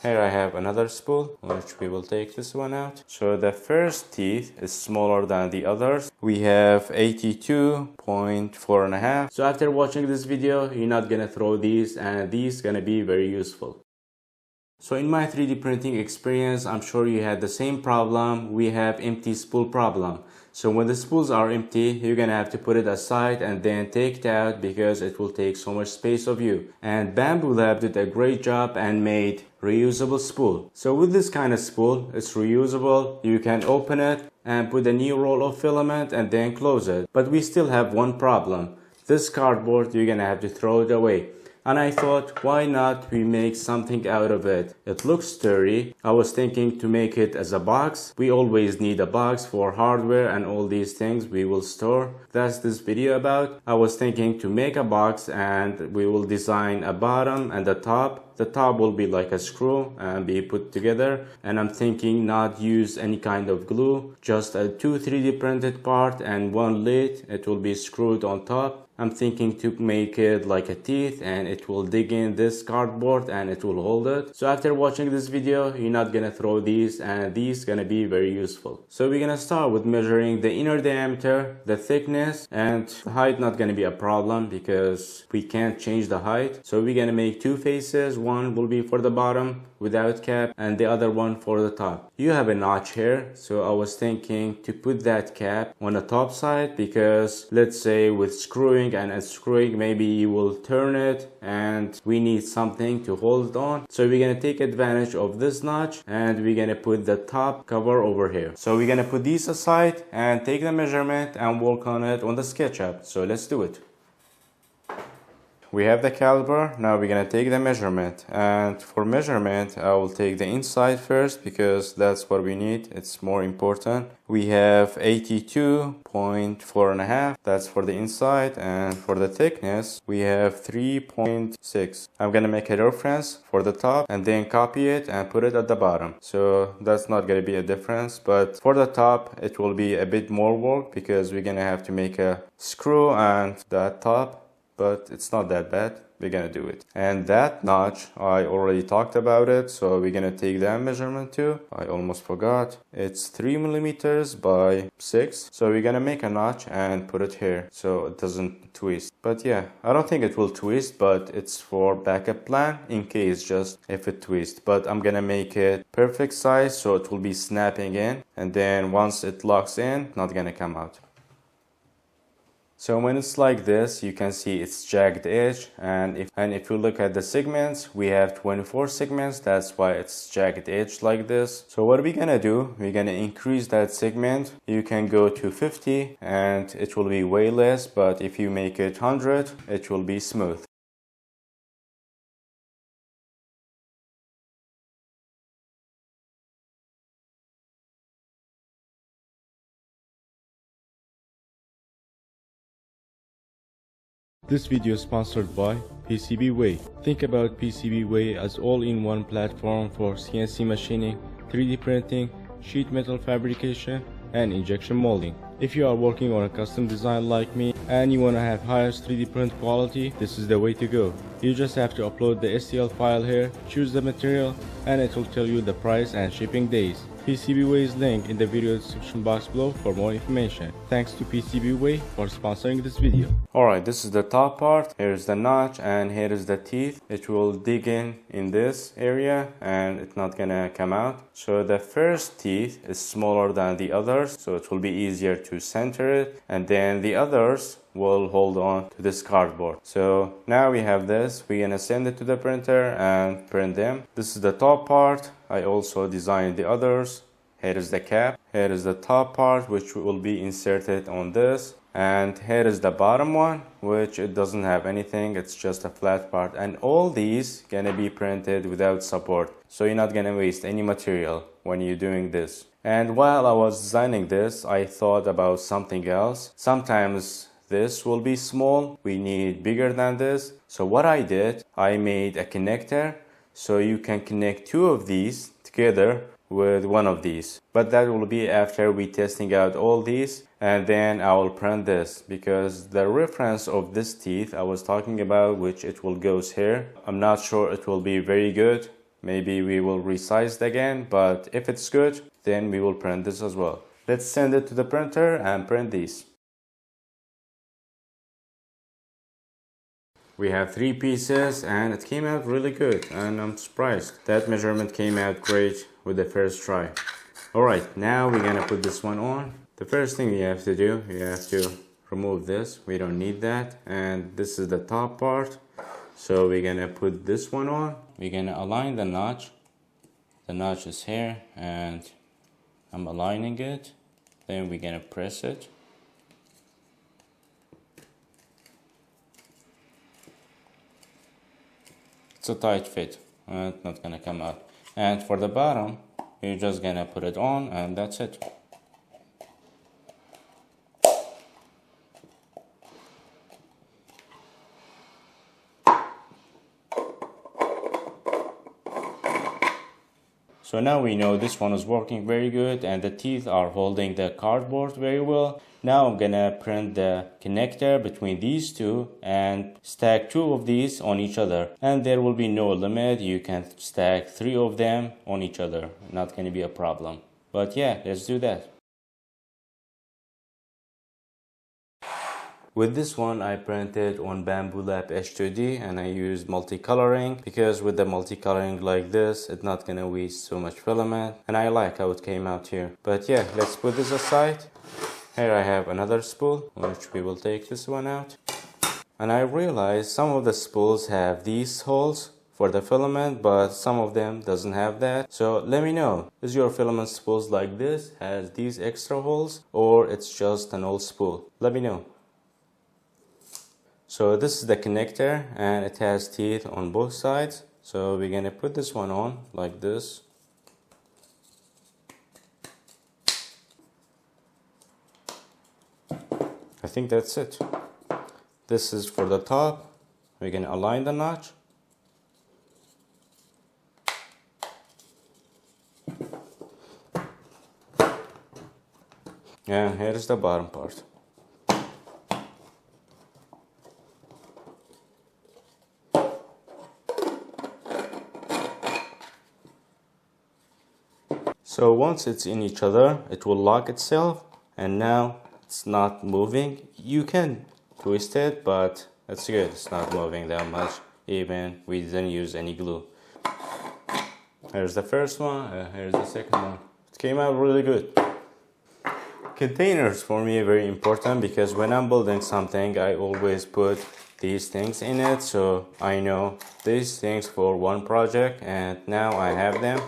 Here I have another spool, which we will take this one out. So the first teeth is smaller than the others. We have 82.4.5. So after watching this video, you're not gonna throw these, and these gonna be very useful. So in my 3D printing experience, I'm sure you had the same problem. We have empty spool problem. So when the spools are empty, you're gonna have to put it aside and then take it out because it will take so much space of you. And BambuLab did a great job and made reusable spool. So with this kind of spool, it's reusable. You can open it and put a new roll of filament and then close it. But we still have one problem. This cardboard, you're gonna have to throw it away. And I thought, why not we make something out of it? It looks sturdy. I was thinking to make it as a box. We always need a box for hardware and all these things we will store. That's this video about. I was thinking to make a box and we will design a bottom and a top. The top will be like a screw and be put together. And I'm thinking not use any kind of glue, just a 2 3D printed part and one lid. It will be screwed on top. I'm thinking to make it like a teeth and it will dig in this cardboard and it will hold it. So after watching this video, you're not gonna throw these, and these gonna be very useful. So we're gonna start with measuring the inner diameter, the thickness, and the height not gonna be a problem because we can't change the height. So we're gonna make two faces. One will be for the bottom without cap and the other one for the top. You have a notch here, so I was thinking to put that cap on the top side because let's say with screwing and unscrewing, maybe you will turn it and we need something to hold it on. So we're gonna take advantage of this notch and we're gonna put the top cover over here. So we're gonna put these aside and take the measurement and work on it on the SketchUp. So let's do it. We have the caliper. Now we're gonna take the measurement, and for measurement I will take the inside first because that's what we need. It's more important. We have 82.4.5. That's for the inside, and for the thickness we have 3.6. I'm gonna make a reference for the top and then copy it and put it at the bottom. So that's not gonna be a difference, but for the top it will be a bit more work because we're gonna have to make a screw and that top. But it's not that bad. We're gonna do it. And that notch, I already talked about it, so we're gonna take that measurement too. I almost forgot. It's 3 millimeters by 6. So we're gonna make a notch and put it here so it doesn't twist. But yeah, I don't think it will twist, but it's for backup plan in case just if it twists. But I'm gonna make it perfect size so it will be snapping in, and then once it locks in, not gonna come out. So when it's like this, you can see it's jagged edge, and if you look at the segments, we have 24 segments. That's why it's jagged edge like this. So what we're gonna do, we're gonna increase that segment. You can go to 50 and it will be way less, but if you make it 100, it will be smooth. This video is sponsored by PCBWay. Think about PCBWay as all-in-one platform for CNC machining, 3D printing, sheet metal fabrication, and injection molding. If you are working on a custom design like me and you want to have highest 3D print quality, this is the way to go. You just have to upload the STL file here, choose the material, and it will tell you the price and shipping days. PCBWay's link in the video description box below for more information. Thanks to PCBWay for sponsoring this video. Alright, this is the top part. Here's the notch and here is the teeth. It will dig in this area and it's not gonna come out. So the first teeth is smaller than the others, so it will be easier to center it, and then the others will hold on to this cardboard. So now we have this. We're gonna send it to the printer and print them. This is the top part. I also designed the others. Here is the cap. Here is the top part which will be inserted on this, and here is the bottom one which it doesn't have anything, it's just a flat part. And all these gonna be printed without support, so you're not gonna waste any material when you're doing this. And while I was designing this, I thought about something else. Sometimes this will be small, we need bigger than this. So what I did, I made a connector so you can connect two of these together with one of these. But that will be after we testing out all these, and then I will print this, because the reference of this teeth I was talking about, which it will goes here, I'm not sure it will be very good maybe we will resize it again, but if it's good, then we will print this as well. Let's send it to the printer and print these. We have 3 pieces and it came out really good, and I'm surprised. That measurement came out great with the first try. Alright, now we're gonna put this one on. The first thing you have to do, you have to remove this. We don't need that. And this is the top part. So we're gonna put this one on. We're gonna align the notch. The notch is here and I'm aligning it. Then we're gonna press it. It's a tight fit, it's not gonna come out. And for the bottom, you're just gonna put it on and that's it. So now we know this one is working very good and the teeth are holding the cardboard very well. Now I'm gonna print the connector between these two and stack 2 of these on each other. And there will be no limit, you can stack 3 of them on each other. Not gonna be a problem. But yeah, let's do that. With this one, I printed on Bambu Lab H2D and I used multicoloring because with the multicoloring like this, it's not gonna waste so much filament, and I like how it came out here. But yeah, let's put this aside. Here I have another spool, which we will take this one out. And I realized some of the spools have these holes for the filament, but some of them doesn't have that. So let me know, is your filament spools like this, has these extra holes, or it's just an old spool? Let me know. So this is the connector and it has teeth on both sides. So we're gonna put this one on like this. I think that's it. This is for the top. We're gonna align the notch. And here's the bottom part. So once it's in each other, it will lock itself, and now it's not moving. You can twist it, but it's good. It's not moving that much, even we didn't use any glue. Here's the first one, here's the second one. It came out really good. Containers for me are very important because when I'm building something, I always put these things in it, so I know these things for one project, and now I have them.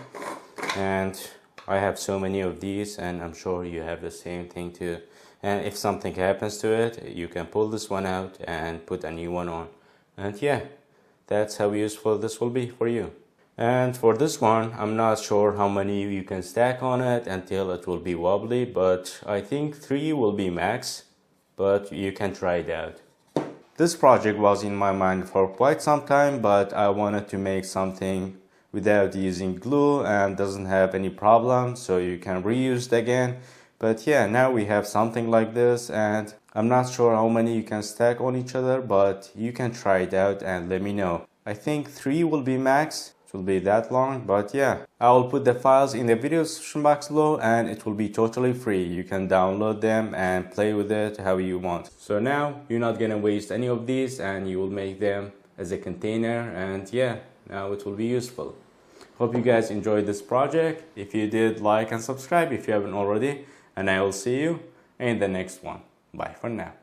And I have so many of these, and I'm sure you have the same thing too. And if something happens to it, you can pull this one out and put a new one on. And yeah, that's how useful this will be for you. And for this one, I'm not sure how many you can stack on it until it will be wobbly, but I think 3 will be max, but you can try it out. This project was in my mind for quite some time, but I wanted to make something without using glue and doesn't have any problem, so you can reuse it again. But yeah, now we have something like this, and I'm not sure how many you can stack on each other, but you can try it out and let me know. I think 3 will be max. It will be that long, but yeah, I will put the files in the video description box below and it will be totally free. You can download them and play with it how you want. So now you're not gonna waste any of these and you will make them as a container, and yeah, now it will be useful. Hope you guys enjoyed this project. If you did, like and subscribe if you haven't already, and I will see you in the next one. Bye for now.